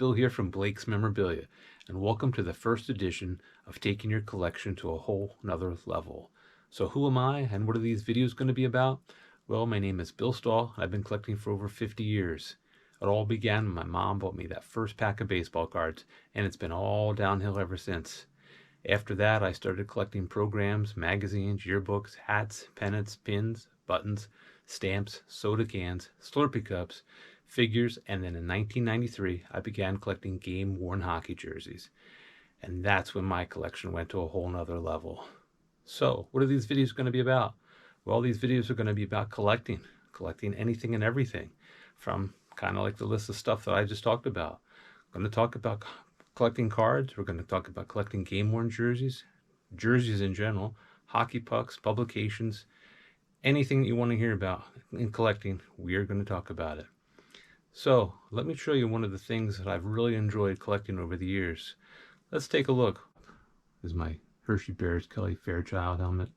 Bill here from Blakes Memorabilia, and welcome to the first edition of taking your collection to a whole nother level. So who am I, and what are these videos going to be about? Well, my name is Bill Stahl. I've been collecting for over 50 years. It all began when my mom bought me that first pack of baseball cards, and it's been all downhill ever since. After that, I started collecting programs, magazines, yearbooks, hats, pennants, pins, buttons, stamps, soda cans, Slurpee cups, figures, and then in 1993, I began collecting game-worn hockey jerseys. And that's when my collection went to a whole nother level. So, what are these videos going to be about? Well, these videos are going to be about collecting anything and everything, from kind of like the list of stuff that I just talked about. I'm going to talk about collecting cards. We're going to talk about collecting game-worn jerseys in general, hockey pucks, publications, anything that you want to hear about in collecting, we are going to talk about it. So let me show you one of the things that I've really enjoyed collecting over the years. Let's take a look. This is my Hershey Bears Kelly Fairchild helmet.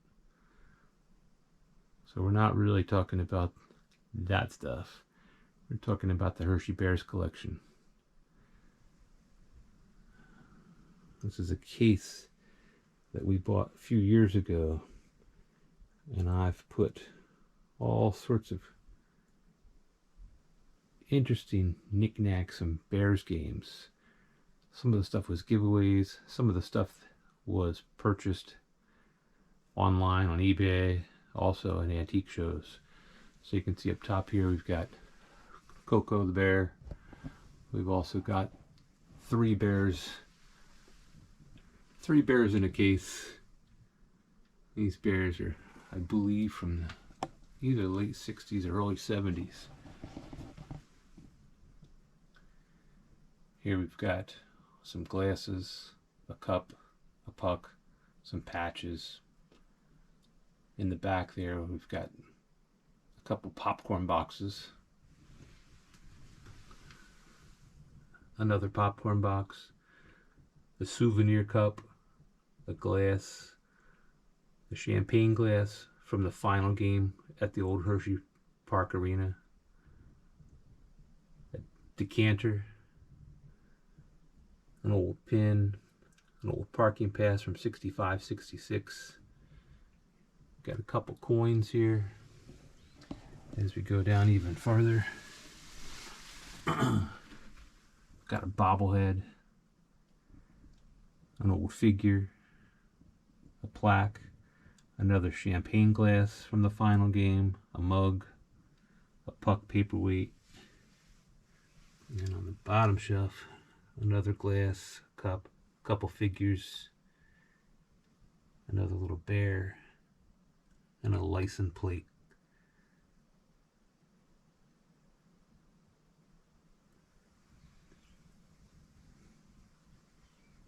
So we're not really talking about that stuff. We're talking about the Hershey Bears collection. This is a case that we bought a few years ago, and I've put all sorts of interesting knickknacks and Bears games. Some of the stuff was giveaways, some of the stuff was purchased online on eBay, also in antique shows. So you can see up top here we've got Coco the bear. We've also got three bears in a case. These bears are, I believe, from either late 60s or early 70s. Here we've got some glasses, a cup, a puck, some patches. In the back there we've got a couple popcorn boxes, another popcorn box, a souvenir cup, a glass, the champagne glass from the final game at the old Hershey Park Arena, a decanter, an old pin, an old parking pass from 65, 66. Got a couple coins here. As we go down even further, got a bobblehead, an old figure, a plaque, another champagne glass from the final game, a mug, a puck paperweight, and then on the bottom shelf, another glass, cup, a couple figures, another little bear, and a license plate.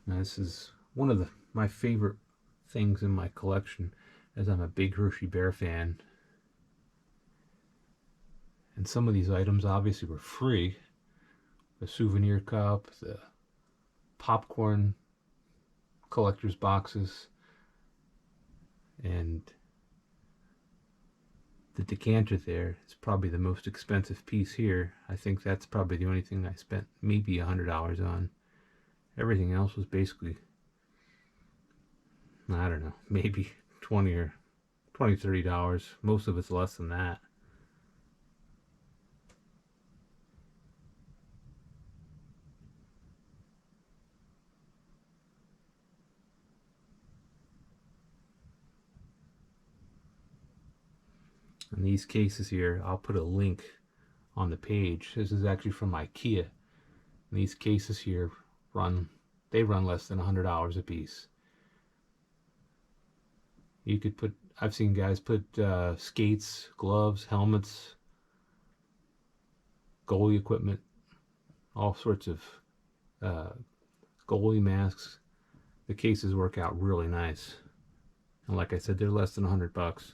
Now this is one of my favorite things in my collection, as I'm a big Hershey Bear fan. And some of these items obviously were free. The souvenir cup, the popcorn collector's boxes, and the decanter there is probably the most expensive piece here. I think that's probably the only thing I spent maybe $100 on. Everything else was basically, I don't know, maybe $20 or $30. Most of it's less than that. And these cases here, I'll put a link on the page. This is actually from IKEA. And these cases here run less than $100 a piece. You could put, I've seen guys put skates, gloves, helmets, goalie equipment, all sorts of goalie masks. The cases work out really nice. And like I said, they're less than $100.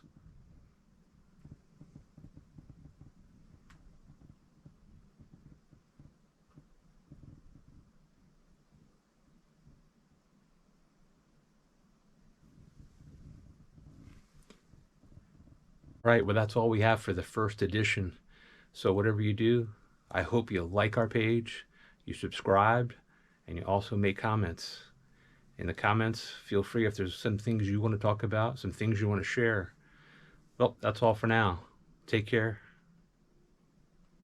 Right, well, that's all we have for the first edition. So whatever you do, I hope you like our page, you subscribed, and you also make comments. In the comments, feel free if there's some things you want to talk about, some things you want to share. Well, that's all for now. Take care.